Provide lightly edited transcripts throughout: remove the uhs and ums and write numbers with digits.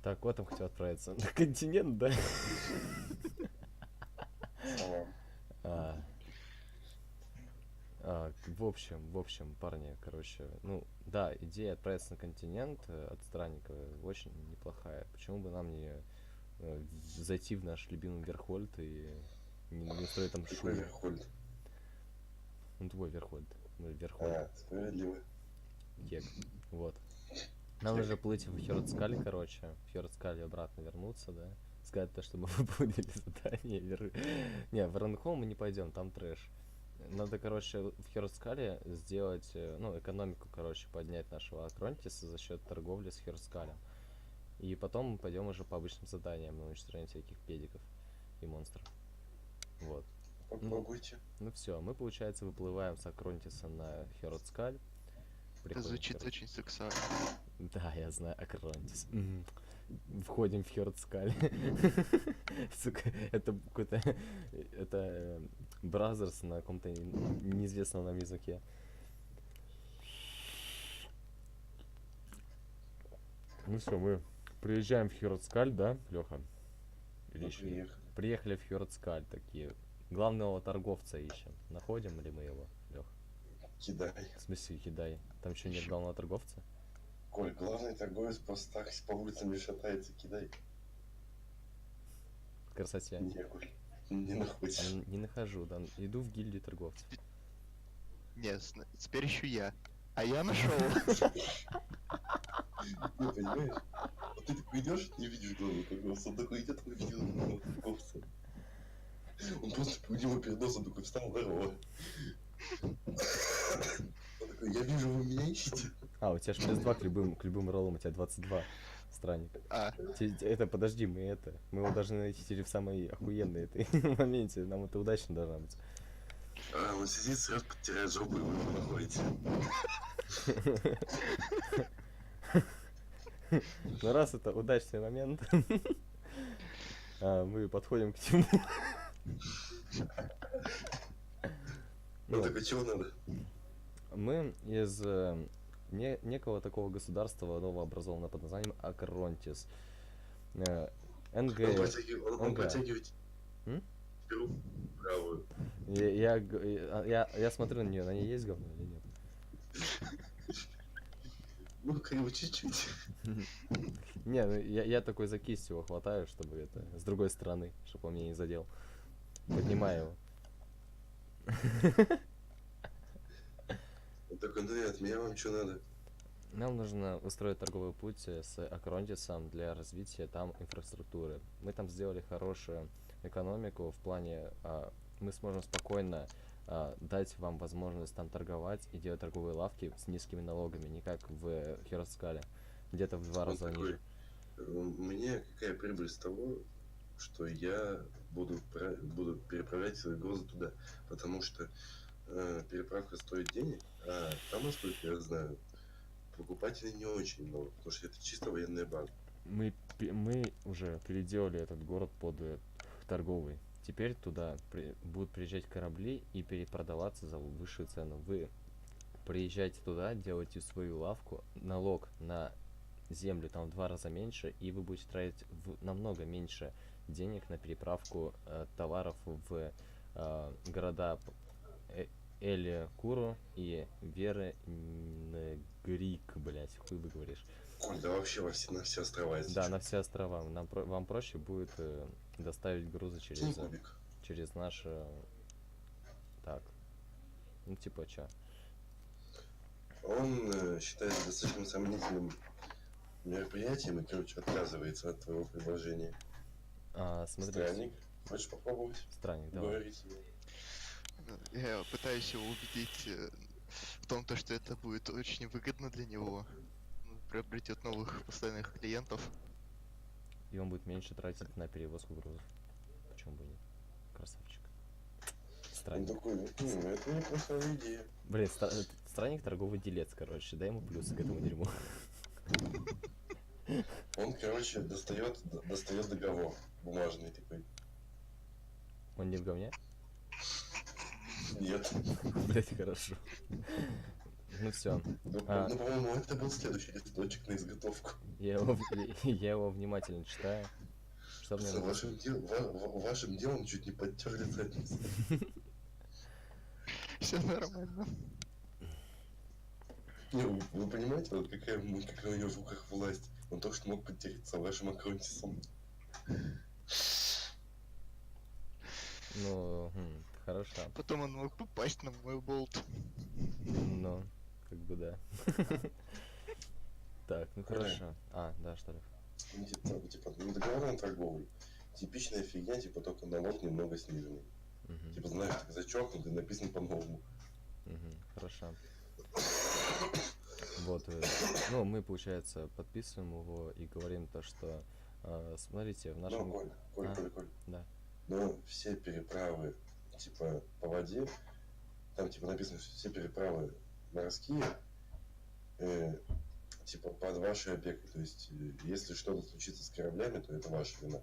Так, вот там хотел отправиться. На континент, да? Салам. А, в общем, парни, короче, ну, да, идея отправиться на континент от странника очень неплохая. Почему бы нам не зайти в наш любимый Верхольд и не устроить там Какой шум? Верхольд? Ну, твой Верхольд. Мы в Верхольде. А, справедливо. Кек. Вот. Нам Кек. нужно плыть в Хёрдскаль, короче. В Хёрдскаль обратно вернуться, да? Сказать то, что мы выполнили задание. Не, в Ранхол мы не пойдем, там трэш. Надо, короче, в Хёрдскале сделать, ну, экономику, короче, поднять нашего Акронтиса за счет торговли с Хёрдскалем. И потом мы пойдем уже по обычным заданиям на уничтожение всяких педиков и монстров. Вот. Ну, Попробуйте. ну все, мы, получается, выплываем с Акронтиса на Хёрдскаль. Это Приходим, звучит короче. очень сексуально. Да, я знаю, Акронтис. Входим в Хёрдскаль. Сука, это какой-то... Это Бразерс на каком-то неизвестном нам языке. Ну все, мы приезжаем в Хёрдскаль, да, Леха? Или Мы еще нет? приехали. Приехали в Хёрдскаль такие. Главного торговца ищем. Находим ли мы его, Лех? Кидай. В смысле, кидай. Там еще нет Ищем. главного торговца? Коль, главный торговец просто так по улицам не шатается, кидай. В красоте. Не, Коль, не находишь. Не нахожу, да. Иду в гильдию торговцев. Нет, теперь еще я. А я нашел. Ну, понимаешь? Вот ты такой идешь, не видишь главного торговца, он такой идет, он видел главного торговца. Он просто у него перед носом такой встал, здорово. Он такой, я вижу, вы меня ищете. А, у тебя же плюс 2 к любым роллам, у тебя 22. Странник. А, Это, подожди, мы его должны найти в самой охуенной этой моменте. Нам это удачно должна быть. А он сидит, сразу подтирает жопу, и вы его находите. Но раз это удачный момент, мы подходим к нему. Ну Ну, так а чего надо? мы из некого такого государства новообразованного под названием Акронтис. НГ. Он протягивает М? руку правую. Я смотрю на нее есть говно или нет? Ну, как бы чуть-чуть. Не, ну я такой за кисть его хватаю, чтобы это с другой стороны, чтобы он меня не задел. Поднимаю его. Он такой, ну нет, меня вам что надо? Нам нужно устроить торговый путь с Акронтисом для развития там инфраструктуры. Мы там сделали хорошую экономику в плане, мы сможем спокойно дать вам возможность там торговать и делать торговые лавки с низкими налогами, не как в Хероскале, где-то в 2 Он раза такой, ниже. мне какая прибыль с того, что я буду переправлять свои грузы туда, потому что переправка стоит денег, а там, насколько я знаю, покупателей не очень много, потому что это чисто военная база. Мы уже переделали этот город под торговый. Теперь туда будут приезжать корабли и перепродаваться за высшую цену. Вы приезжайте туда, делайте свою лавку, налог на землю там в 2 раза меньше, и вы будете тратить намного меньше денег на переправку товаров в города Эли Куру и Веры Грик, блять, хуй вы говоришь. Коль, да вообще на все острова, если Да, чё. на все острова. Вам проще будет доставить грузы Кинь кубик. через наш... Так. Ну, типа, чё? Он считает достаточно сомнительным мероприятием и, короче, отказывается от твоего предложения. Смотри. Странник, хочешь попробовать? Странник, давай. Говорить с ним. я пытаюсь его убедить в том, что это будет очень выгодно для него. Он приобретет новых постоянных клиентов. И он будет меньше тратить на перевозку грузов. Почему бы и нет? Красавчик. Он Странник. такой, это неплохая идея. Блин, странник торговый делец, короче. Дай ему плюсы к этому дерьму. Он, короче, достает договор бумажный такой. Он не в говне? Нет. Блять, хорошо. Ну все, Ну, А. ну, по-моему, это был следующий листочек на изготовку. я его внимательно читаю. Что мне Пацаны, вашим делом чуть не подтерли задницу. Все нормально. Не, вы понимаете, вот какая у него в руках власть? Он только что мог потереться вашим аккаунтисом. Ну, хорошо. Потом он мог попасть на мой болт. Ну, как бы да. Так, ну хорошо. Да, что ли? Типа, ну, договор на торговый. Типичная фигня, типа, только налог немного сниженный. Типа, знаешь, так зачеркнутый, написан по-новому. Хорошо. Вот, ну, мы, получается, подписываем его и говорим то, что, смотрите, в нашем... Ну, Коль. Да. Но все переправы, типа, по воде, там, типа, написано, что все переправы морские, типа, под вашей опекой. То есть, если что-то случится с кораблями, то это ваша вина.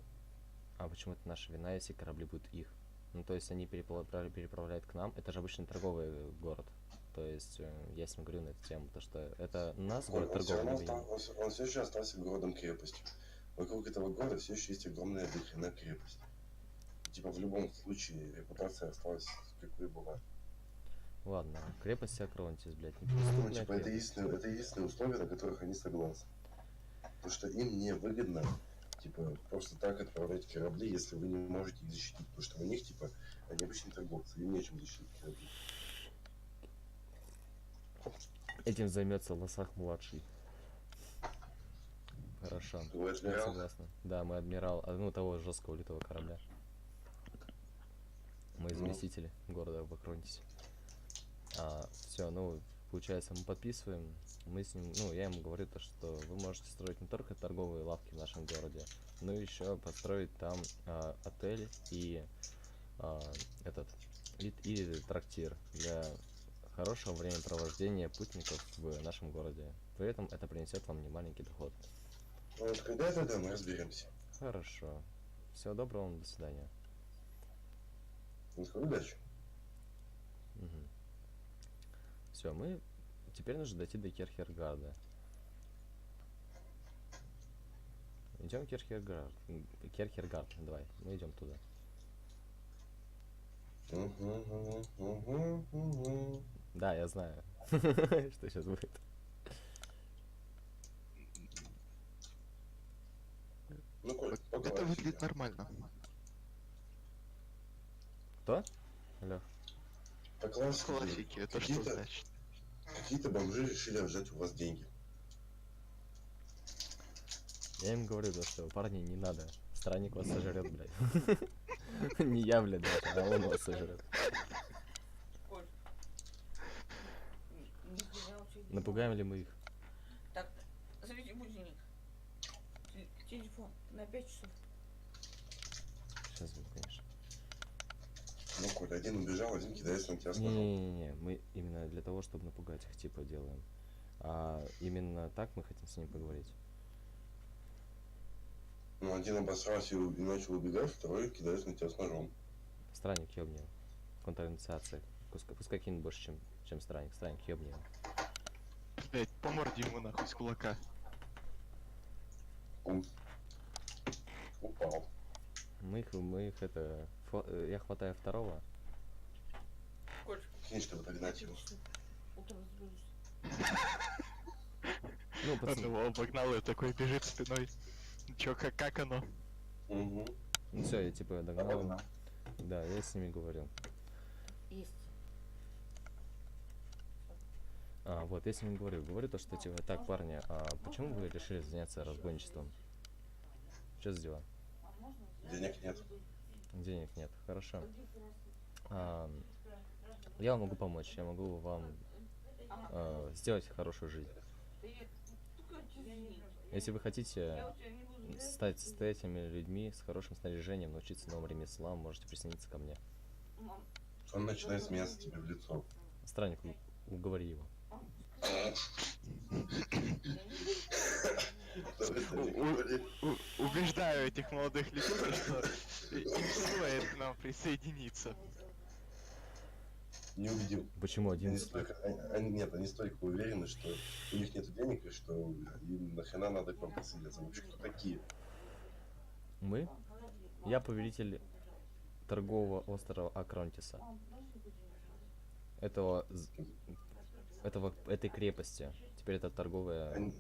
А почему это наша вина, если корабли будут их? Ну, то есть они переправляют к нам, это же обычно торговый город. То есть я с ним говорю на эту тему, то что это нас город торговый. Он все еще остался городом-крепостью. Вокруг этого города все еще есть огромная дохрена крепость. Типа в любом случае репутация осталась какой была. Ладно, крепость Акронтис, блядь, Ну, неприступная типа, это крепость. единственные условия, на которых они согласны. Потому что им не выгодно, типа, просто так отправлять корабли, если вы не можете их защитить. Потому что у них, типа, они обычные торговцы, им нечем защитить корабли. Этим займется Лосах-младший. Хорошо. Вы Я адмирал? согласна. Да, мы адмирал, того жесткого литого корабля. Мы заместители города в Акронтисе. Все, ну, получается, мы подписываем, мы с ним, ну, я ему говорю то, что вы можете строить не только торговые лавки в нашем городе, но еще построить там отель и и трактир для хорошего времяпровождения путников в нашем городе. При этом это принесет вам немаленький доход. Вот когда-то, да, мы разберемся. Хорошо. Всего доброго вам, до свидания. Удачи. Все, мы теперь нужно дойти до Кирхергарда. Идем в Кирхергард, давай, мы идем туда. Да, я знаю, что сейчас будет. Ну, Коль, Это выглядит нормально. Кто? Алло. По классике, Классики, это что значит? какие-то бомжи решили отжать у вас деньги. Я им говорю, да, что парни, не надо. Странник вас сожрет, блядь. Не я, блядь, даже, а он вас сожрет. Напугаем ли мы их? Так, заведи будильник. Телефон на 5 часов. Сейчас будет, конечно. Ну, Коль, один убежал, один кидается на тебя с ножом. Не-не-не, мы именно для того, чтобы напугать их, типа, делаем. А именно так мы хотим с ними поговорить. Ну, один обосрался и начал убегать, второй кидается на тебя с ножом. Странник, ёбни его. Контринициация. Пускай кинет больше, чем странник. Странник, ёбни его. Блять, по морде ему нахуй с кулака. Упал. Я хватаю второго. Коль, Кинь, чтобы догнать его. утром разберусь. Ну, Он пацаны, его обогнал и такой бежит спиной. Чё, как оно? Угу. ну все, я типа догнал. Да, я с ними говорю. Есть. Вот, я с ними говорю. Говорю то, что типа, так, парни, почему вы решили заняться разбойничеством? Что за дела? Денег нет. Денег нет. Хорошо. Я вам могу помочь. Я могу вам сделать хорошую жизнь. Если вы хотите стать состоятельными людьми с хорошим снаряжением, научиться новым ремеслам, можете присоединиться ко мне. Он начинает смеяться тебе в лицо. Странник, уговори его. Убеждаю этих молодых людей, что им стоит к нам присоединиться. Не убедил. Почему Они 11? столько, нет, они столько уверены, что у них нет денег, и что им нахрена надо к вам присоединяться. Вы вообще кто такие? Мы? Я повелитель торгового острова Акронтиса. Этого, этой крепости. Теперь это торговая...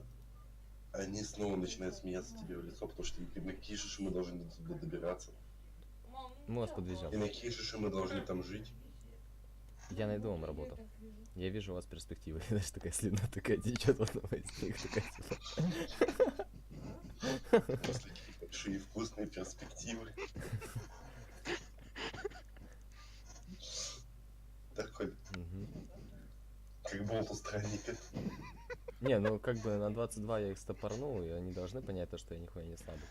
Они снова начинают смеяться тебе в лицо, потому что на какие шиши мы должны туда добираться. Мы вас подвезем. И на какие шиши мы должны там жить. Я найду вам работу. Я вижу у вас перспективы. Знаешь, такая слюна такая течет в одного из них. Такая, типа... После такие большие вкусные перспективы. Такой, Мгм. как болт у странника. Не, ну как бы на 22 я их стопорнул, и они должны понять то, что я нихуя не слабый.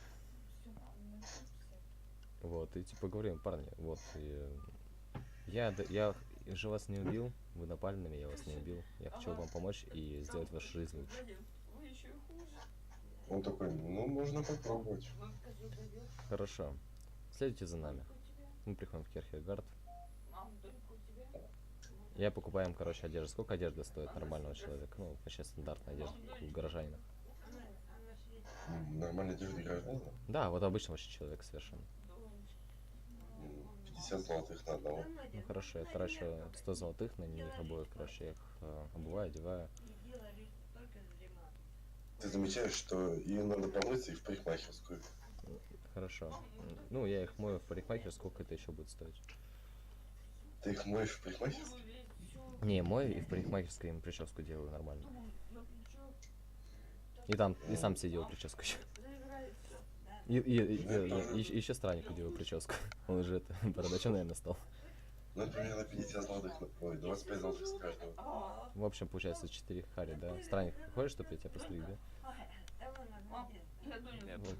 Вот, и типа говорю им, парни, вот, и я же вас не убил, вы напали на меня, я вас не убил. Я хочу вам помочь и сделать вашу жизнь лучше. Вы еще и хуже. Он такой, ну, можно попробовать. Хорошо. Следуйте за нами. Мы приходим в Кирхергард. Мам, только у тебя. Я покупаю им, короче, одежду. Сколько одежда стоит нормального человека? Ну, вообще стандартная одежда у горожанина. Нормальная одежда гражданина. Да, вот обычного вообще человека совершенно. 50 золотых на одного. Ну хорошо, я трачу 100 золотых на них обоих, короче, я их обуваю, одеваю. Ты замечаешь, что им надо помыться и в парикмахерскую. Хорошо. Ну, я их мою в парикмахер, сколько это еще будет стоить? Ты их моешь в парикмахерской? Не, мою и в парикмахерской им прическу делаю нормально. И там, и сам себе делаю прическу еще. И еще страннику делаю прическу. Он уже это, бородачом, наверное, стал. Ну, примерно 50 золотых, ой, 25 золотых с каждого. В общем, получается 4 хари, да? Странник, хочешь, чтобы я тебя постриг, да? Мам, я Дуню. Вот.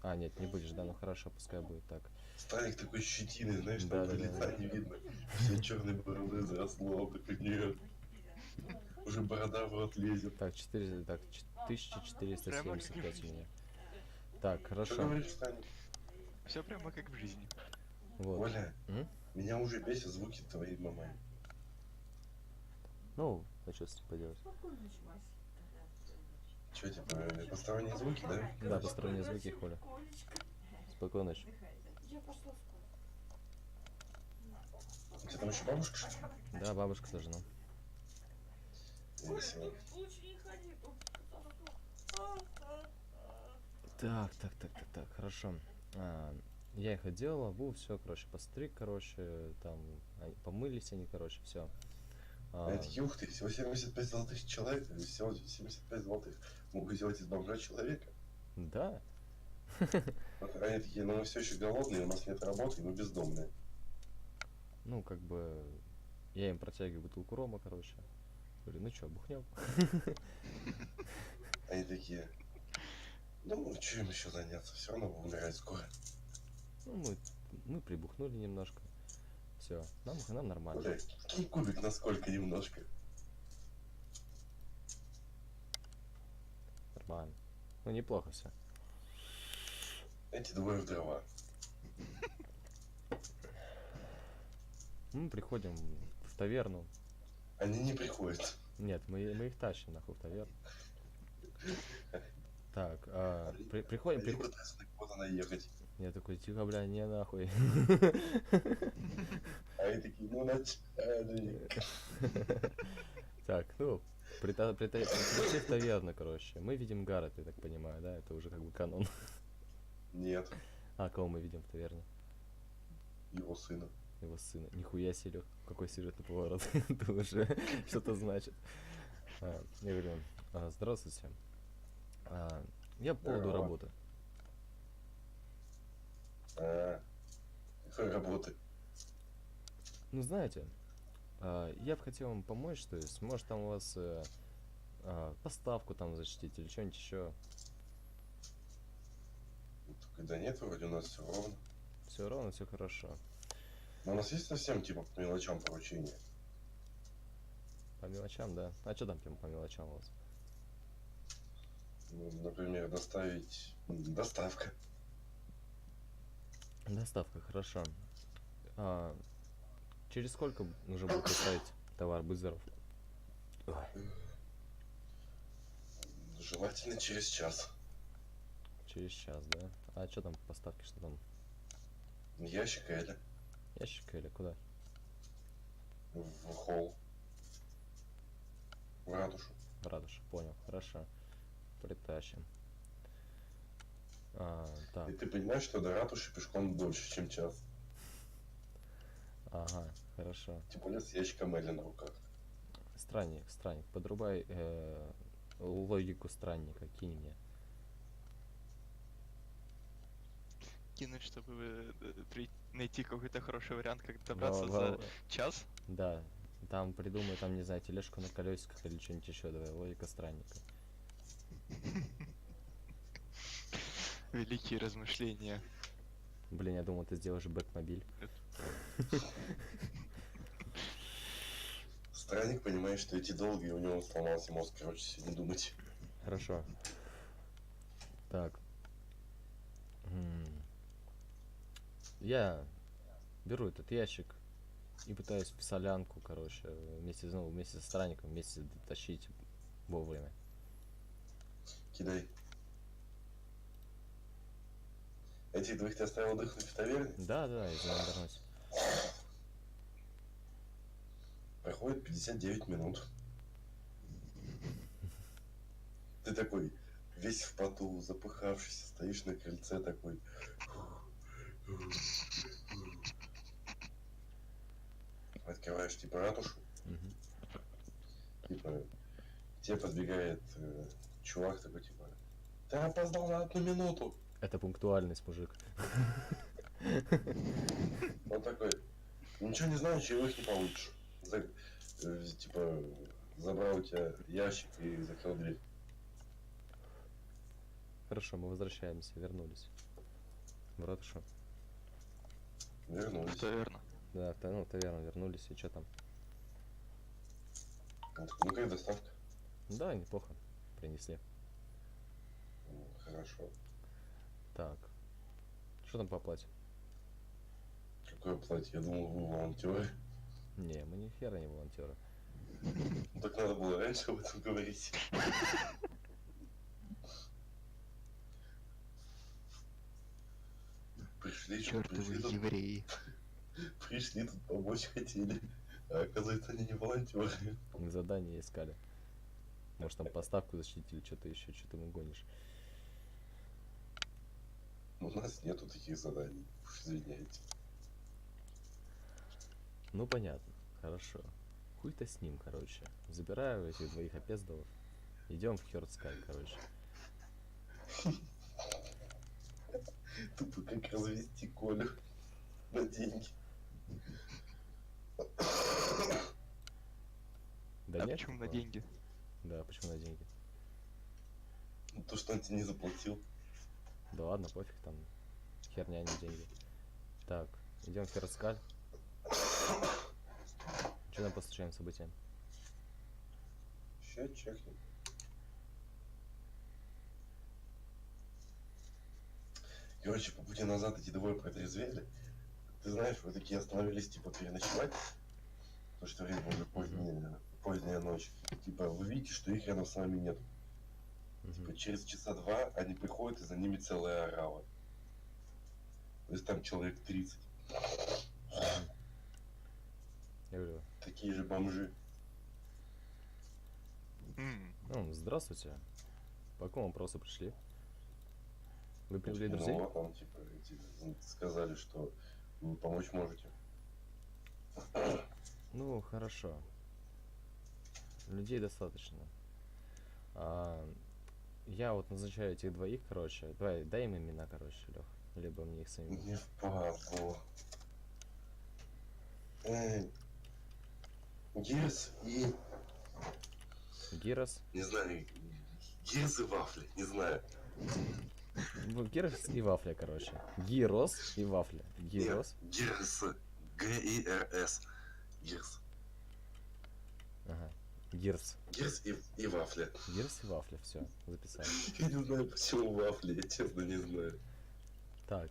А, нет, не будешь, да? Ну хорошо, пускай будет так. Старик такой щетиный, знаешь, Да, там да, лица да. не видно. Все черные бороды заросло, он такой, нет. Уже борода в рот лезет. Так, 4, так, 1475 у меня. Так, Что хорошо. говоришь, Станик? Все прямо как в жизни. Вот. Оля, М? меня уже бесят звуки твоей мамы. Ну, а что с этим поделать? Че, типа, посторонние звуки, да? Да, посторонние звуки, Холя. Спокойной ночи. Я пошла в школу. У тебя там еще бабушка, что ли? Да, бабушка сожжена. Весело. Лучше не ходи, тут Так, хорошо. Я их одел, обул, все, короче, постриг, короче, там, помылись они, короче, все. А это ух ты, всего 75 золотых человек, всего 75 золотых могу сделать из бомжа человека. Да, Вот они такие, ну мы все еще голодные, у нас нет работы, и мы бездомные. ну, как бы, я им протягиваю бутылку рома, короче. Говорю, ну чё, бухнем? Они такие, ну чем еще заняться, все равно умирать скоро. Ну, мы прибухнули немножко. Все, нам нормально. Бля, кинь кубик насколько немножко. Нормально. Ну, неплохо все. Эти двое в дрова. Мы приходим в таверну. Они не приходят. Нет, мы их тащим нахуй в таверну. Так, приходим. Они пытаются на кого-то наехать. Я такой, тихо, бля, не нахуй. А они такие, ну начальник. Так, ну, пришли в таверну, короче. Мы видим Гаррет, я так понимаю, да? Это уже как бы канон. Нет, А, кого мы видим в таверне? его сына. Его сына. Нихуя себе, какой сюжетный поворот. Это уже что-то значит. Я говорю, здравствуйте. Я по поводу Здорово. работы. Какой работы? Ну, знаете, я бы хотел вам помочь, то есть, может, там у вас поставку там защитить или что-нибудь еще. Да нет, вроде у нас все ровно. Все ровно, все хорошо. Но у нас есть совсем типа по мелочам поручения. По мелочам, да. А что там по мелочам у вас? Ну, например, доставить... Доставка. Доставка, хорошо. Через сколько нужно будет поставить товар, будь здоров? Ой, Желательно через час. через час, да? А что там по поставке, что там? Ящик Эля Ящик или куда? в холл. В ратушу. В ратушу, понял, хорошо. Притащим. Так, И ты понимаешь, что до ратуши пешком больше, чем час. ага, хорошо. Тем более с ящиком Эля на руках. Странник, подрубай логику странника, кинь мне. Кинуть, чтобы найти какой-то хороший вариант, как Во- добраться во- за час. Да, там придумай, там, не знаю, тележку на колесиках или что-нибудь еще, давай, логика странника. Великие размышления. Блин, я думал, ты сделаешь Бэтмобиль. Странник понимает, что идти долго, и у него сломался мозг, короче, сегодня думать. Хорошо. Так. Я беру этот ящик и пытаюсь в солянку, короче, вместе со странником, вместе дотащить вовремя. Кидай. Этих двоих ты оставил отдохнуть в таверне? Да, я за ним вернусь. Проходит 59 минут. Ты такой, весь в поту, запыхавшийся, стоишь на крыльце такой. Открываешь типа ратушу, Мгм. типа, к тебе подбегает чувак такой, типа, ты опоздал на 1 минуту. Это пунктуальность, мужик. Он такой, ничего не знаю, чаевых не получишь. Типа, забрал у тебя ящик и закрыл дверь. Хорошо, мы возвращаемся, вернулись. В ратушу. Вернулись. Таверна. Да, таверну вернулись, и что там? Он такой, ну как доставка? Да, неплохо. Принесли. Хорошо. Так. Что там по оплате? Какое платье? Я думал, вы волонтеры. Не, мы ни хера не волонтеры. Ну так надо было раньше об этом говорить. Пришли, что Чертовы пришли тут, евреи. пришли тут помочь хотели. А оказывается, они не волонтеры. Мы задание искали. Может, там поставку защитили, что-то еще, что ты мы гонишь. У нас нету таких заданий. Уж извиняйте. Ну, понятно. Хорошо. Хуй-то с ним, короче. Забираю этих двоих опездалов. Идем в Хёрдскай, короче. Тупо как развести Колю на деньги. Да А нет? почему на такого? деньги? Да, почему на деньги? Ну, то, что он тебе не заплатил. Да ладно, пофиг, там херня, не деньги. Так, идем в Хёрдскаль. Что там по случайным событиям? Ща чекнем. Короче, по пути назад эти двое протрезвели. Ты знаешь, вы такие остановились, типа, переночевать. Потому что время уже поздняя ночь. Типа, вы видите, что их рядом с вами нет. Типа, через часа два они приходят, и за ними целая орава. То есть там человек 30. Я говорю, Такие же бомжи. здравствуйте. По какому вопросу пришли? Вы привели друзей? Ну, вот там, типа, сказали, что вы помочь можете. Ну, хорошо. Людей достаточно. Я вот назначаю этих двоих, короче. Дай им имена, короче, Лех. Либо мне их самим. Не впадло. Гирс и... Гирос. Не знаю, Гирс и вафли, не знаю. Гирос и Вафля, короче. Гирос и Вафля. Гирос. Нет, Гирс. Гирс. Гирс. Ага. Гирс. Гирс и вафля. Гирс и Вафля, все, записали. Я не знаю, почему вафли, я честно не знаю. Так.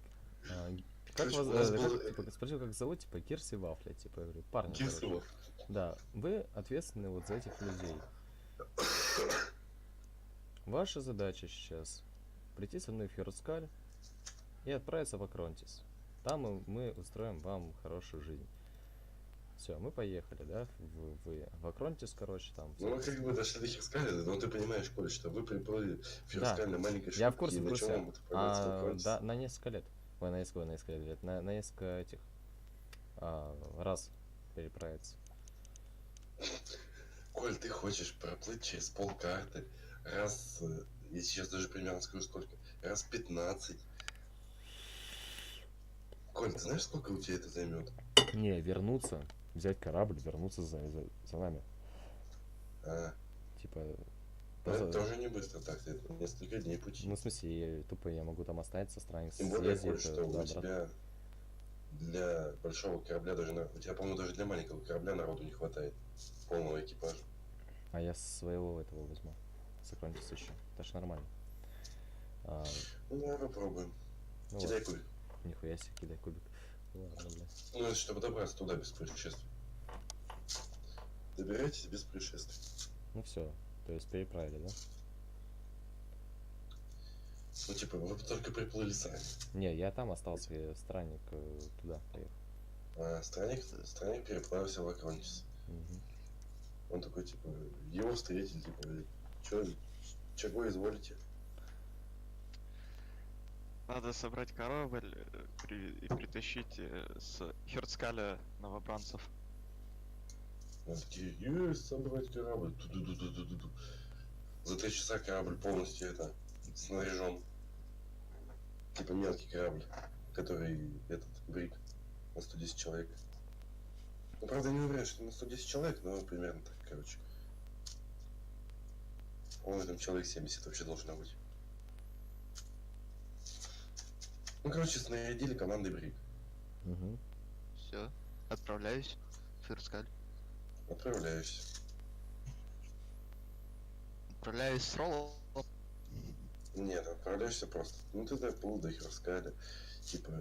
как Короче, вас, у нас как, был типа, спросил, как зовут, типа, Кирс и Вафля, типа, я говорю, парни, Кирс короче. Вов. Да, вы ответственны вот за этих людей. Ваша задача сейчас прийти со мной в Херускаль и отправиться в Акронтис. Там мы устроим вам хорошую жизнь. Все, мы поехали, да, в Акронтис, короче, там. Ну, мы как бы дошли до Херскаля, но ты понимаешь, Коль, что вы приплыли в Да, Херскаль на маленькой я в шлюпке, курсе, и в на чем курсе. вам отправляться в Акронтис? Да, на несколько лет. Ой, на несколько лет, на несколько этих раз переправиться. Коль, ты хочешь проплыть через полкарты раз, я сейчас даже примерно скажу сколько, раз 15. Коль, ты знаешь, сколько у тебя это займет? Не, вернуться, взять корабль, вернуться за нами. А, Типа, ну это поза- тоже не быстро так, это несколько дней пути. ну, в смысле, тупо я могу там оставиться, страниц Тем более, съездить Коль, что у туда-обратно. тебя для большого корабля даже, у тебя, по-моему, даже для маленького корабля народу не хватает, полного экипажа. А я своего этого возьму. Сокронтис еще. Это ж нормально. Ну, давай попробуем. Ну Кидай вот, кубик. нихуя себе, кидай кубик. Ладно, бля. Ну, это чтобы добраться туда без происшествий. Добирайтесь без происшествий. Ну все, то есть переправили, да? Ну, типа, вы только приплыли сами. Не, я там остался, я странник туда поехал. А странник переправился в Акронтис. Мгм. Он такой, типа, его встретили, типа, чего изволите? Надо собрать корабль и притащить с Херцкаля новобранцев. Они такие, есть, собрать корабль. Ту-ду-ду-ду-ду-ду. За 3 часа корабль полностью снаряжен. Типа мелкий корабль, который брик на 110 человек. Ну, правда, не уверен, что на 110 человек, но примерно так, короче. По-моему, там человек 70 вообще должно быть. Ну, короче, снарядили командой брик. Мгм. Все, отправляюсь в Херцкаль. Отправляюсь. Отправляюсь с Роллом. Нет, отправляешься просто. Ну, ты доплыл до Херскаля. Типа,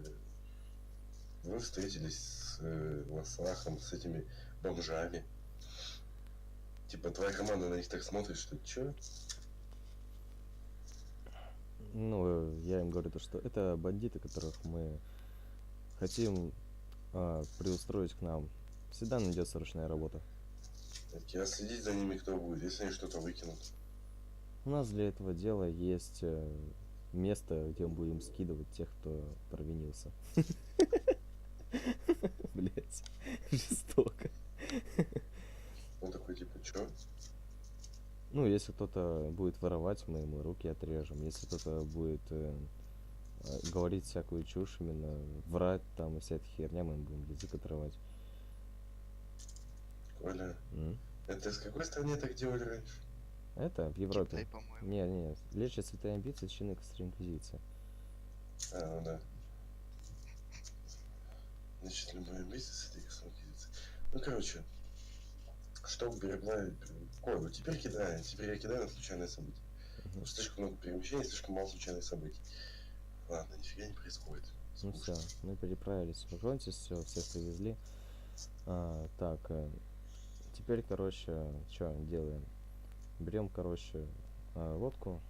вы встретились с Лосахом, с этими бомжами. Типа, твоя команда на них так смотрит, что чё? Ну, я им говорю то, что это бандиты, которых мы хотим приустроить к нам. Всегда найдется ручная работа. Такие, а следить за ними кто будет, если они что-то выкинут? У нас для этого дела есть место, где мы будем скидывать тех, кто провинился. Блять, жестоко. Он такой, типа, чё? Ну, если кто-то будет воровать, мы ему руки отрежем. Если кто-то будет говорить всякую чушь, именно врать там и вся эта херня, мы им будем язык отрывать. Коля, М? это с какой стране так делали раньше? Это в Европе. Китай, по-моему. Не, лечат святые амбиции, чины костры инквизиции. А, ну да. Значит, любой амбиции с этой инквизицией. Ну, короче, чтобы переплавить... Коль, ну теперь кидаем. Теперь я кидаю на случайные события. Мгм. Слишком много перемещений, слишком мало случайных событий. Ладно, нифига не происходит. Ну Скучно. все, мы переправились в Акронтис, все, всех привезли. Так, теперь, короче, что делаем? Берем, короче, лодку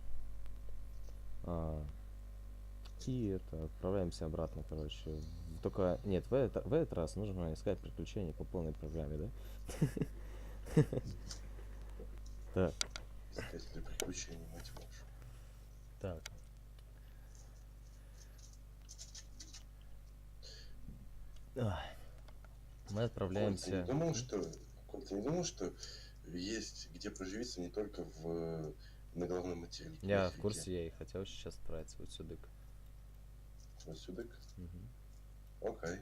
и отправляемся обратно, короче. Только, нет, в этот раз нужно искать приключения по полной программе, да? Так, Искатели приключений, мать вашу. так. Мы Коль, ты отправляемся... не думал, что... Коль, ты не думал, что есть где поживиться не только на головном материке? Я есть в везде? курсе, я и хотел сейчас отправиться вот сюда. Вот сюда? Мгм. Окей.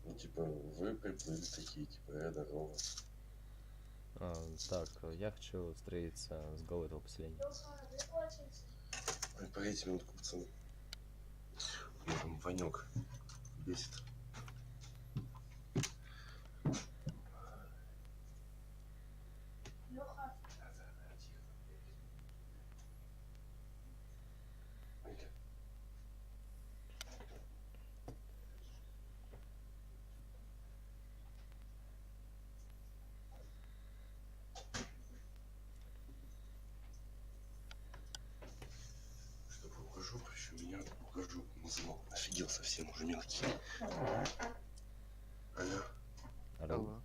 Ну, типа, вы приплыли такие, типа, здорово. Так, я хочу встретиться с главой этого поселения. Ой, погодите минутку, пацаны. Я там Ванек бесит. Ну, офигел совсем уже мелкий. Алло. Алло. Алло.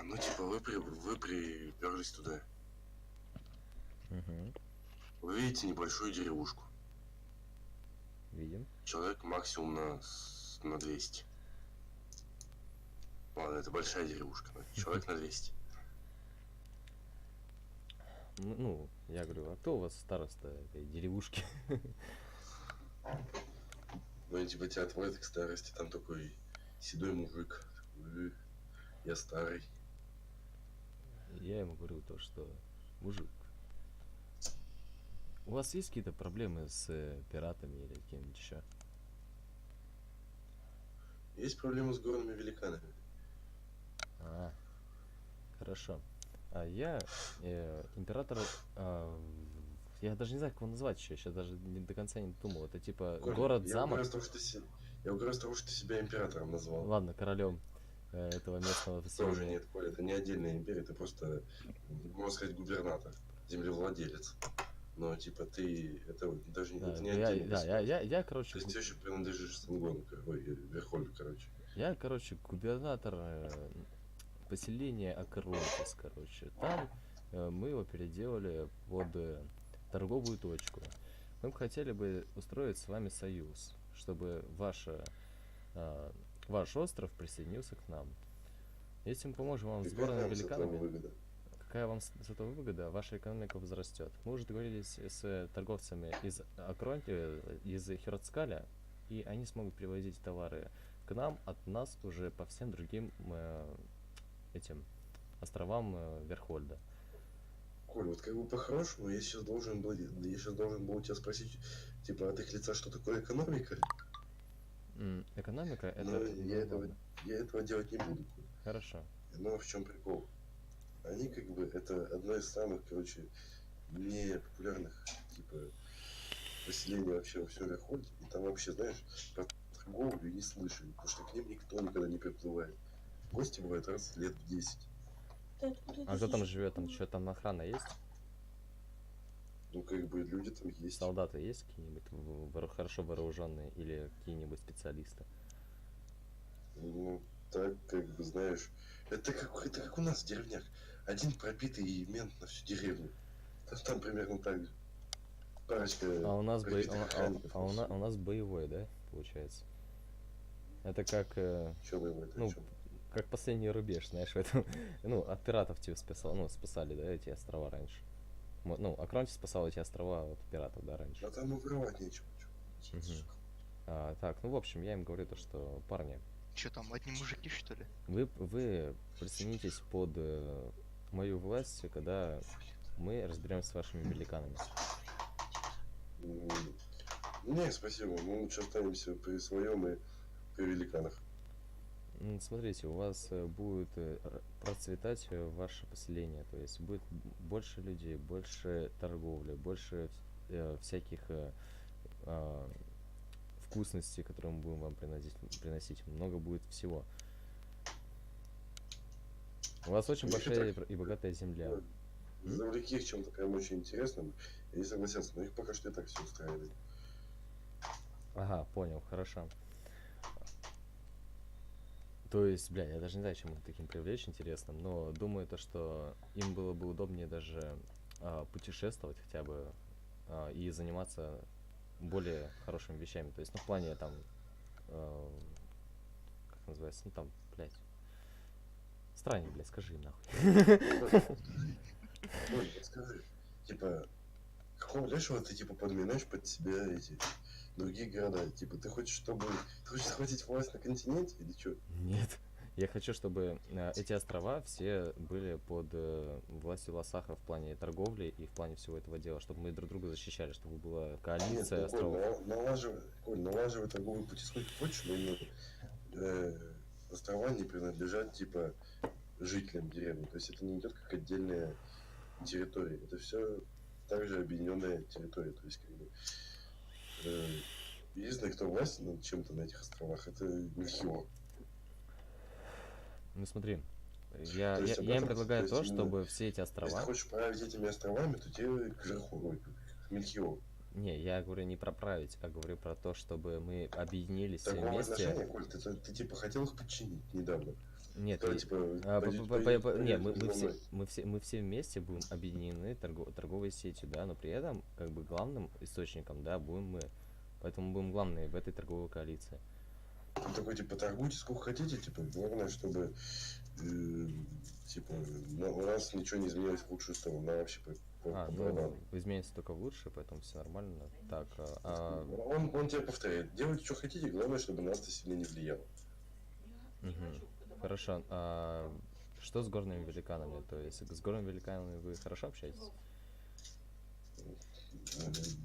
Ну, типа, вы приперлись туда. Мгм. Вы видите небольшую деревушку. Видим. Человек максимум на 200. Ладно, это большая деревушка, но человек на 200. Ну, я говорю, а кто у вас староста этой деревушки? Ну, и типа тебя отводят к старости, там такой седой мужик. Такой, я старый. Я ему говорю то, что мужик, у вас есть какие-то проблемы с пиратами или кем-нибудь еще? Есть проблемы с горными великанами. А, хорошо. А я император, я даже не знаю, как его назвать еще, сейчас даже до конца не думал. Это типа Коля, город-замок. Я угрюсь того, что ты себя императором назвал. Ладно, королем этого местного Тоже поселения. нет, Коля, это не отдельная империя, ты просто, можно сказать, губернатор, землевладелец. Но типа ты, это даже Да, это не я, отдельное да, государство. я, То короче, есть ты еще принадлежишь Сангону, ой, Верхолю, короче. я, короче, губернатор поселения Акрополис, короче. Там мы его переделали под торговую точку. Мы бы хотели бы устроить с вами союз, чтобы ваш остров присоединился к нам. Если мы поможем вам с Какая горными нам с этого великанами, выгода? какая вам с этого выгода? Ваша экономика возрастет. Мы уже договорились с торговцами из из Хиротскаля, и они смогут привозить товары к нам от нас уже по всем другим этим островам Верхольда. Коль, вот как бы по-хорошему, я сейчас должен был у тебя спросить, типа, от их лица, что такое экономика? Экономика Но это... я этого делать не буду, Коль. Хорошо. Но в чем прикол? Они как бы, это одно из самых, короче, не популярных, типа, поселений вообще во всем Верхольде. И там вообще, знаешь, про торговлю не слышали, потому что к ним никто никогда не приплывает. Гости бывают раз лет в 10. А кто там живет? Там что, там охрана есть? Ну, как бы, люди там есть. Солдаты есть какие-нибудь хорошо вооруженные или какие-нибудь специалисты? Ну, так, как бы, знаешь, это как у нас в деревнях. Один пропитый мент на всю деревню. Там примерно так же. Парочка А у нас, пропитых охранников на всю. у нас боевой, да, получается? Это как, Чё вы это, ну, чё? как последний рубеж, знаешь, в этом, ну, от пиратов типа спасали, да, эти острова раньше. Ну, Акронти спасал эти острова от пиратов, да, раньше. А там и воровать нечего. Чё? Мгм. Так, ну, в общем, я им говорю то, что, парни, Чё там, одни мужики, что ли? вы присоединитесь под мою власть, когда мы разберемся с вашими великанами. Не, спасибо. Мы лучше останемся при своем и при великанах. Смотрите, у вас будет процветать ваше поселение, то есть будет больше людей, больше торговли, больше всяких вкусностей, которые мы будем вам приносить. Много будет всего. У вас очень Их большая так- и богатая земля. Завлеки их чем-то прям очень интересным, и согласятся, но их пока что и так все устраивает. Ага, понял, хорошо. То есть, бля, я даже не знаю, чем их таким привлечь интересным, но думаю то, что им было бы удобнее даже путешествовать хотя бы и заниматься более хорошими вещами. То есть, ну, в плане там, как называется, ну там, блядь. Странник, блядь, скажи им нахуй. Оль, вот скажи, типа, какого лешего ты типа подминаешь под себя эти другие города? Типа, ты хочешь захватить власть на континенте или что? Нет. Я хочу, чтобы эти острова все были под властью Лосаха в плане торговли и в плане всего этого дела, чтобы мы друг друга защищали, чтобы была Нет, коалиция ну, Коль, островов. налаживай торговый путь сколько хочешь, но именно острова не принадлежат типа жителям деревни. То есть это не идет как отдельная территория. Это все также объединенная территория. То есть как бы единственное, кто власть над чем-то на этих островах, это Мельхиор. Ну смотри, То есть я об им этом, предлагаю то есть то, именно, чтобы все эти если ты острова... хочешь править этими островами, то тебе к Жерху, ой, к Мельхиору. Не, я говорю не про править, а говорю про то, чтобы мы объединились все Торговые вместе. отношения, Коль, ты типа хотел их подчинить недавно. Нет, Сказать, типа, не, поедем за мной. мы все вместе будем объединены торговой сетью, да, но при этом, как бы, главным источником, да, будем мы. Поэтому будем главные в этой торговой коалиции. Он такой, типа, торгуйте сколько хотите, типа, главное, чтобы, э, типа, у нас ничего не изменилось в лучшую сторону, нам вообще по барабану. Ну, изменится только в лучшее, поэтому все нормально. Так, Он тебе повторяет, делайте, что хотите, главное, чтобы на нас сильно не влияло. хорошо. Что с горными великанами? То есть с горными великанами вы хорошо общаетесь?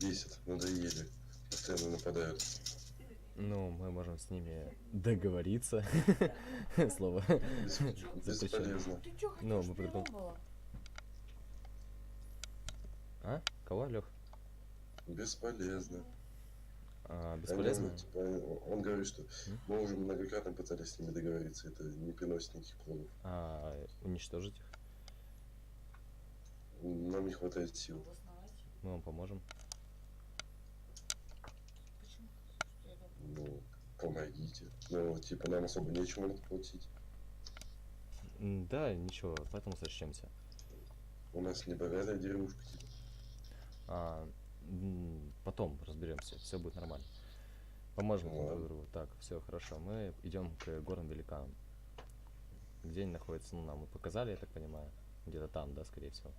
Бесит, надоели, постоянно нападают. Ну, мы можем с ними договориться. Слово запрещено. Бесполезно. Ты чё, Ну, хотел, мы чтоб я придум- была? А? Кого, Лех? Бесполезно. Бесполезно? Они, типа, он говорит, что М? мы уже многократно пытались с ними договориться, это не приносит никаких плодов. Уничтожить их? Нам не хватает сил. Обосновать? Мы вам поможем. Почему ты хочешь, чтоб я была? Ну, помогите. Ну, типа, нам особо нечего надо платить. Да, ничего, поэтому сочтемся. У нас небогатая деревушка, типа. Потом разберемся, все будет нормально. Поможем друг Ладно. другу. Так, все хорошо. Мы идем к горным великанам. Где они находятся? Ну, нам и показали, я так понимаю. Где-то там, да, скорее всего.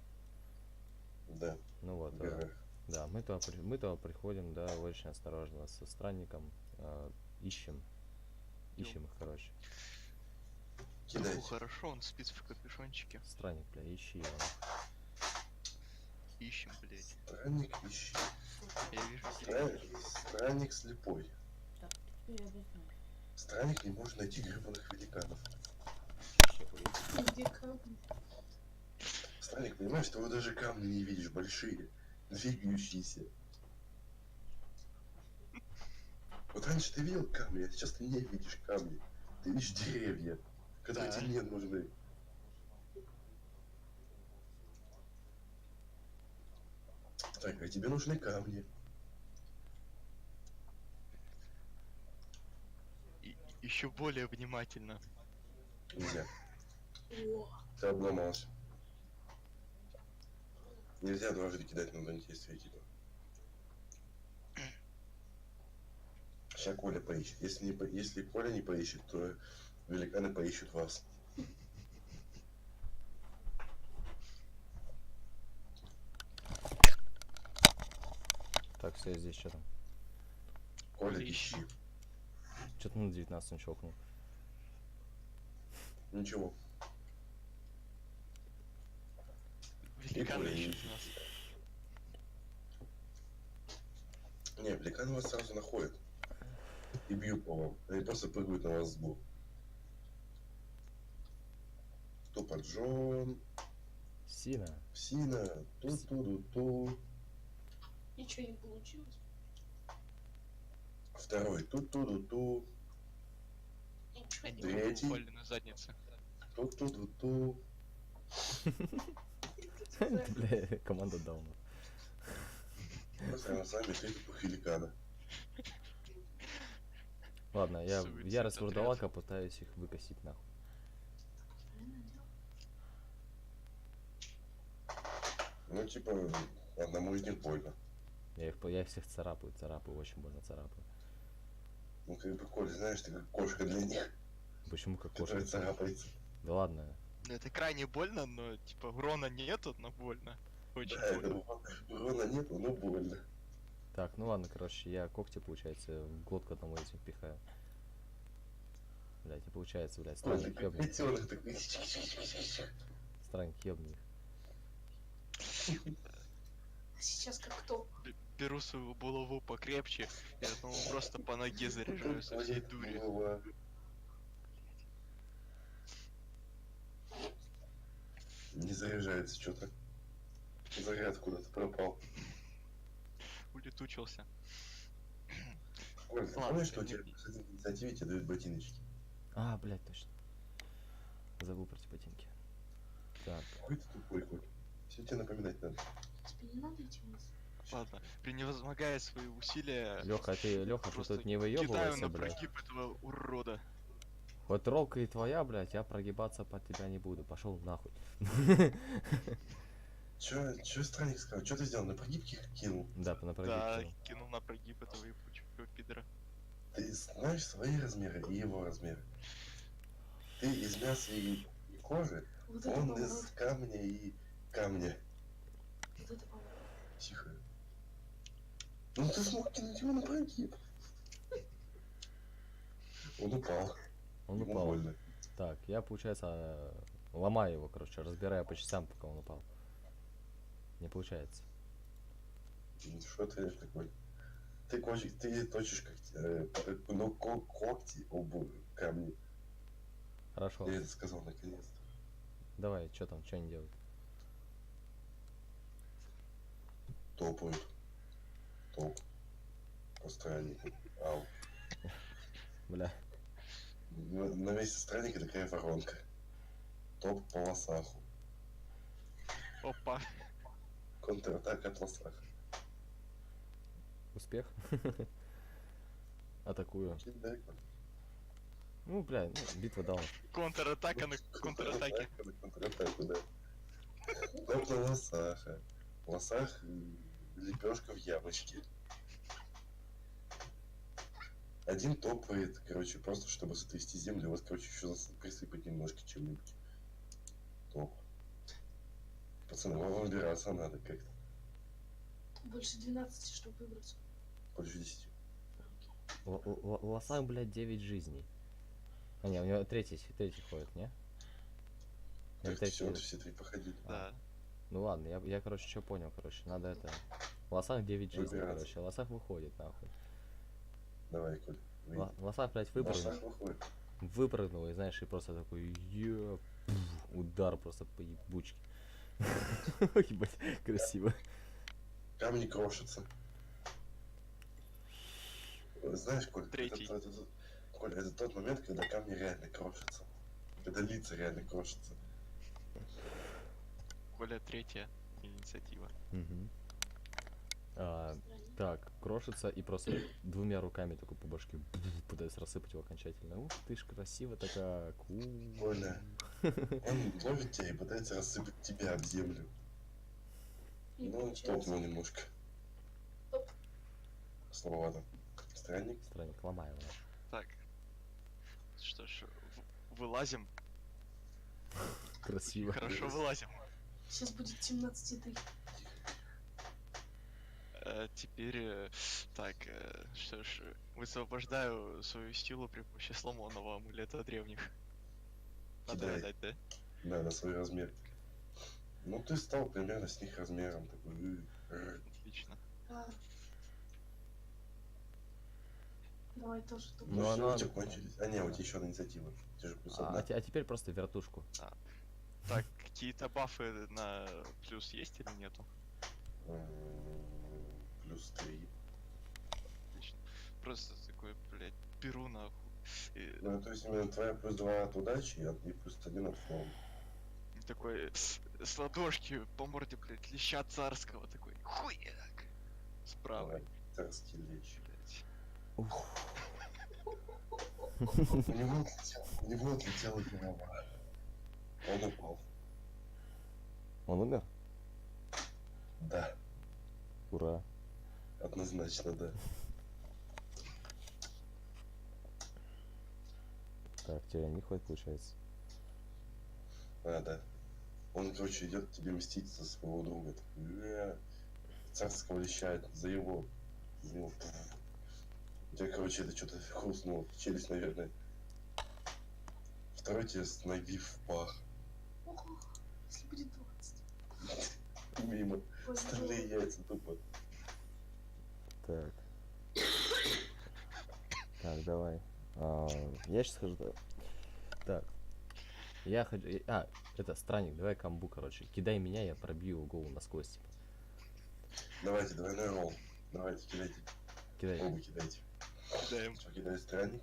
Да, Ну вот, в горах. да, мы туда приходим, да, очень осторожно, со странником, ищем их, короче. Духу Кидайте. хорошо, он спит в капюшончике. Странник, бля, ищи его. Ищем, блядь. Странник ищи. Я вижу деревья. Странник слепой. Так, теперь я объясню. Странник не может найти гребаных великанов. Где камни? Странник, понимаешь, ты вот даже камни не видишь большие, двигающиеся. Вот раньше ты видел камни, а сейчас ты не видишь камни. Ты видишь деревья, которые Да. тебе не нужны. Так, а тебе нужны камни. Еще более внимательно. Нельзя. О, Ты обломался. Нельзя дважды кидать на зонте действия, типа. Сейчас Коля поищет. Если Коля не поищет, то великаны поищут вас. Так, все, здесь что там? Коля, Ты ищи. Что-то на 19 щелкнул. Ничего. Великаны Прикольно. ищут нас. Не, великаны вас сразу находят. И бьют по вам. Они просто прыгают на вас сбоку. Тупо Джон, Сина. Сина, ту-ту-ду-ту. ничего не получилось. Второй ту-ту-ду-ту. Ничего Они не Третий. упали на заднице. Ту-ту-ду-ту. Бля, команда дауна. Просто на сами три тупых великана. Ладно, я Суицид раз отряд. вурдалака пытаюсь их выкосить нахуй. Ну, типа, одному из них больно. Я всех царапаю, очень больно царапаю. Ну, как бы, Коля, знаешь, ты как кошка для них, Почему как кошка? которая царапается. Да ладно. Ну, это крайне больно, но типа урона нету, но больно. Очень Да, больно. это урона нету, но больно. Так, ну ладно, короче, я когти, получается, в глотку одному этим пихаю. Блять, не получается, блядь, Коля, странник, как ёбни. котенок такой. Странник, ёбни их. Сейчас как кто? Беру свою булаву покрепче и одному просто по ноге заряжаю со всей дури. Голова. Не заряжается что-то. Заряд куда-то пропал. Улетучился. Коль, ты Ладно, помнишь, что у не тебя бей. в инициативе тебе дают ботиночки? Блять, точно. Забыл про эти ботинки. Так, Какой ты тупой, Коль. Все тебе напоминать надо. Тебе не надо идти вниз? Ладно, превозмогая свои усилия, Леха, ты просто тут не кидаю выебывайся, на блядь. прогиб этого урода. Вот ролка и твоя, блядь, я прогибаться под тебя не буду. Пошел нахуй. Чё странник сказал? Чё ты сделал? На прогибке кинул? Да, на прогиб Да, кинул. кинул на прогиб этого ебучего пидора. Ты знаешь свои размеры и его размеры. Ты из мяса и кожи, Вот это он поворот. из камня и камня. Вот это поворот. Тихо. Ну ты смог кинуть его на прогиб. Он упал. Он Ему упал. больно. Так, я, получается, ломаю его, короче, разбираю по частям, пока он упал. Не получается. Что ты такой? Ты точишь когти об камни. Хорошо. Я это сказал наконец-то. Давай, что там, что они делают? Топают. Топ. По страннику. Ау. Бля. На месте странника такая воронка. Топ по лосаху. Опа. Контратака от лосаха. Успех. Атакую. Кидай. Ну, бля, битва даунов. Контратака на контратаке. На контратаку, да. Топ на лосаха. Лосах лепешка в ямочке. Один топает, короче, просто чтобы сотрясти землю. Вот, короче, еще присыпать немножко чем-нибудь. Топ. Пацаны, вам выбираться надо как-то. Больше 12, чтобы выбраться. Больше 10. Лосак, блядь, 9 жизней. А, не, у него третий ходит, не? Так, третий все, идет. все три походили. Да. Ну ладно, я короче, что понял, короче, надо это... Лосак 9 жизней, Выбираться. короче, лосак выходит, нахуй. Давай, Коль, выйди. Лосак, блядь, Лосах выходит. выпрыгнул, и знаешь, и просто такой, удар просто по ебучке. Ебать, красиво. Камни крошатся. Знаешь, Коль, Третий. Коль, это тот момент, когда камни реально крошатся. Когда лица реально крошатся. Коля, третья инициатива. Мгм. А, Странник. так, крошится и просто двумя руками такой по башке пытается рассыпать его окончательно. Ух ты ж красиво такая. Коля. Он ловит тебя и пытается рассыпать тебя об землю. Не Ну, получается. топнул немножко. Топ. Слабовато. Странник. Странник, ломаю его. Так. Что ж, вылазим. Красиво. Хорошо вылазим. Сейчас будет 17,3. Теперь, так, что ж, высвобождаю свою силу при помощи сломанного амулета древних. Надо Кидай. отдать, да? Да, на свой размер. Ну, ты стал примерно с них размером. Такой. Отлично. А. Давай тоже топ. Ну, Ну, она- все, у тебя кончились. А, не, у тебя еще одна инициатива. У тебя же плюс одна. А теперь просто вертушку. Так, какие-то бафы на плюс есть или нету? Плюс 3. Отлично. Просто такой, блядь, беру нахуй. И Ну, то есть именно твоя плюс 2 от удачи и плюс 1 от флоу. такой с ладошки по морде, блядь, леща царского такой. Хуяк! Справа, Давай, царский лечь. блядь. У него отлетела голова. Он упал. Он умер? Да, Ура. однозначно, да. Так, тебя не хватит, получается. А, да. Он, короче, идет тебе мстить за своего друга. Такой, царского лещает за его. У тебя, короче, это что-то хрустнуло. Челюсть, наверное. Второй тебе с ноги в пах. Ого, если будет 20. Мимо. Ой, Остальные яйца тупо. Так. Так, давай. Я сейчас хожу. Так. Я хочу. Это странник, давай камбу, короче. Кидай меня, я пробью его голову насквозь, типа. Давайте, двойной ролл. Давайте, кидайте. Кидай. Оба кидайте. Кидаем. Что, кидает странник?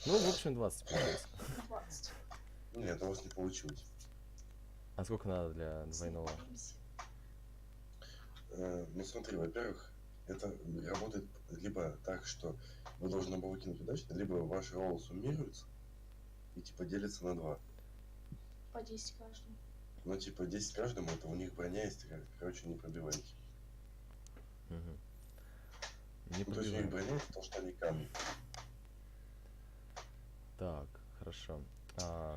Ну, в общем, 20 получилось. 20. Нет, у вас не получилось. А сколько надо для двойного? Смотримся. Ну смотри, во-первых, это работает либо так, что вы должны оба выкинуть удачно, либо ваши роллы суммируются и типа делятся на 2. По 10 каждому. Ну типа 10 каждому, это у них броня есть, короче, не пробивайте. Мгм. Не Ну, то есть у них пробиваем. броня это то, что они камни. Так, хорошо.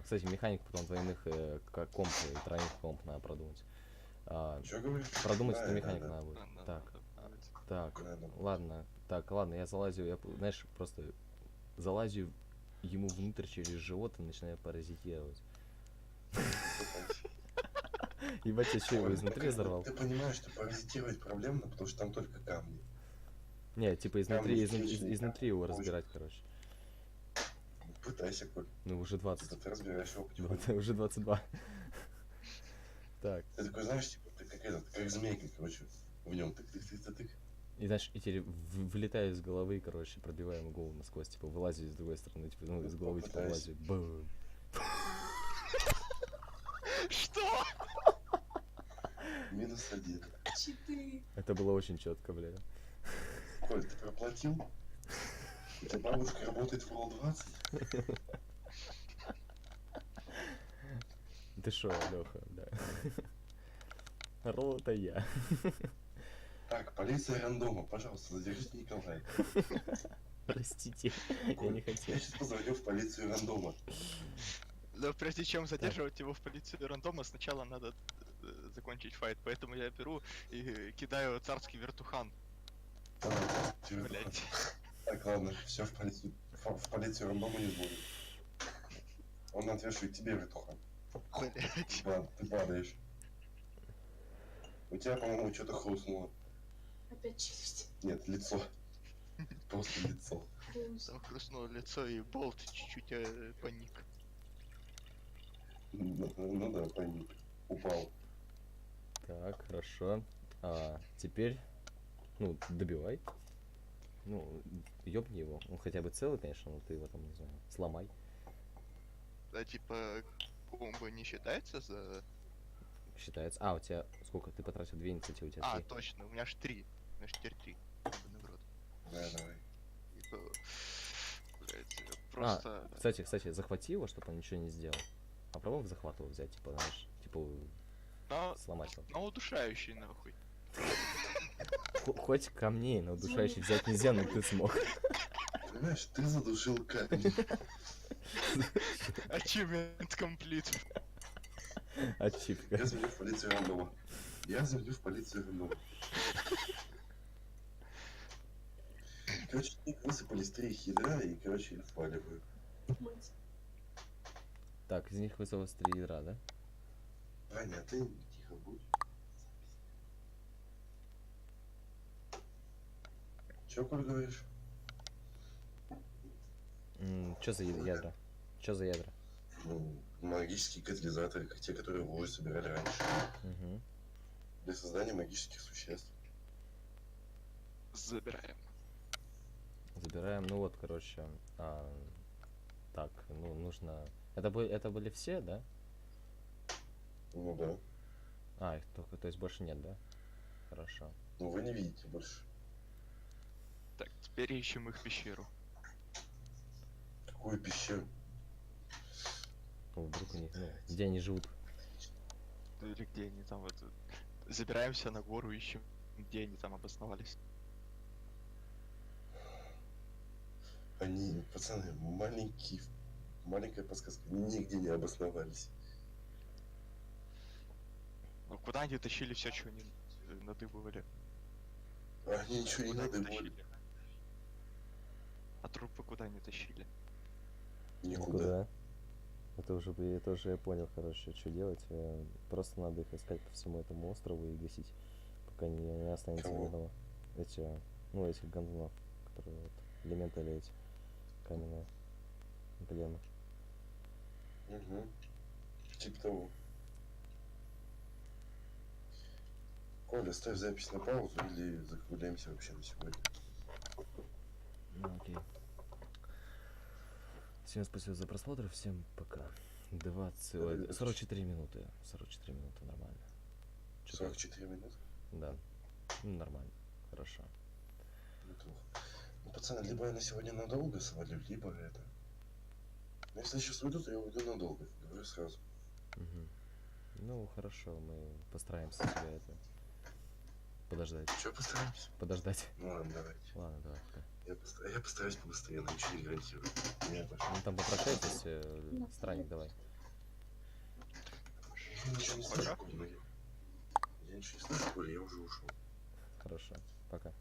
Кстати, механику потом двойных как комп и тройных комп надо продумать. Что говоришь? Продумать эту Да, механику да, надо будет. Надо Так, будет. так, Надо будет. ладно. Так, ладно, я залазю, знаешь, просто залазю ему внутрь через живот и начинаю паразитировать. Пытайся. Ебать, я что, его Ой, изнутри взорвал? Ты понимаешь, что паразитировать проблемно, потому что там только камни. Не, типа Камни изнутри, встречные, изнутри его камни разбирать, короче. Пытайся, Коль. Ну, уже 20. Типа ты разбираешь его потихоньку. Уже 22. Так, Ты такой, знаешь, типа, ты как этот, как змейка, короче, в нем тык-тык-тык-тык. и знаешь, и теперь вылетаю из головы, короче, пробиваю ему голову насквозь, типа вылазю с другой стороны, типа, ну, из головы, типа, Попытайся. вылазю. Бум. Что? -1. Читы. Это было очень четко, бля. Коль, ты проплатил? У тебя бабушка работает в Roll 20? Ты шо, Леха, да. Ролл это я. Так, полиция рандома, пожалуйста, задержите Николая. Простите, я не хотел. Я сейчас позвоню в полицию рандома. Но прежде чем задерживать его в полицию рандома, сначала надо закончить файт. Поэтому я беру и кидаю царский вертухан. Блять. Так, ладно, все в полицию. В полицию рандома не звонит. Он отвешивает тебе вертуха. Блять. Ты падаешь. У тебя, по-моему, что-то хрустнуло. Опять челюсть. Нет, лицо. Просто лицо. Ужас. Там хрустнуло лицо и болт чуть-чуть паник. Ну да, пойми. Упал. Так, хорошо. Теперь, ну, добивай. Ну, ёбни его. Он хотя бы целый, конечно, но ты его там, не знаю, сломай. Да, типа, комбо не считается за... Считается. У тебя сколько? Ты потратил 2 инициативы, у тебя 3. Точно, у меня аж 3. У меня аж теперь 3. Ебаный в рот. Да, давай. Типа, блять, просто... Кстати, захвати его, чтобы он ничего не сделал. Попробуй в захват его взять, типа, знаешь, типа, сломать его. На удушающий, нахуй. Хоть камней на удушающий взять нельзя, но ты смог. Понимаешь, ты задушил камень. Achievement complete. Ачивка. Я звоню в полицию рандома. Короче, у них высыпались 3 ядра и, короче, их валивают. Мать. Так, из них высылось 3 ядра, да? Ваня, а ты тихо будь. Чё, Коль, говоришь? Чё за ядра? Ну, магические катализаторы, как те, которые вождь собирали раньше. Угу. Для создания магических существ. Забираем. Забираем, ну вот, короче, так, ну нужно... Это были все, да? Ну да. Их только, то есть больше нет, да? Хорошо. Ну вы не видите больше. Так, теперь ищем их пещеру. Какую пещеру? Ну, вдруг у них, ну, где они живут? Ну или где они там вот... Забираемся на гору, ищем, где они там обосновались. Они, пацаны, маленькая подсказка, нигде не обосновались. Ну куда они тащили все, что они надыбывали? Они ничего не Куда надо они были. тащили? А трупы куда они тащили? Никуда. Это уже я понял, короче, что делать. Просто надо их искать по всему этому острову и гасить, пока не останется ни Кого? одного. Этих гандонов, которые вот, элементы или эти каменные големы. Угу. Типа того. Коля, ставь запись на паузу или закругляемся вообще на сегодня. Ну окей. Всем спасибо за просмотр, всем пока. 44 минуты. 44 минуты, нормально. Чё-то- 44 минуты. Да. Ну, нормально. Хорошо. Неплохо. Ну, пацаны, либо я на сегодня надолго свалю, либо это. Но если сейчас уйду, то я уйду надолго. Говорю сразу. Мгм. Ну, хорошо, мы постараемся тебя это... Подождать. Че, постараемся? Подождать. Ну ладно, давайте. Ладно, давай, пока. Я постараюсь побыстрее, но ничего не гарантирую. Я пошел. Ну, там попрощайтесь, Ну, странник, давай. Я ничего не Пока. слышу, Коля, я ничего не слышу, Коля, я уже ушел. Хорошо, пока.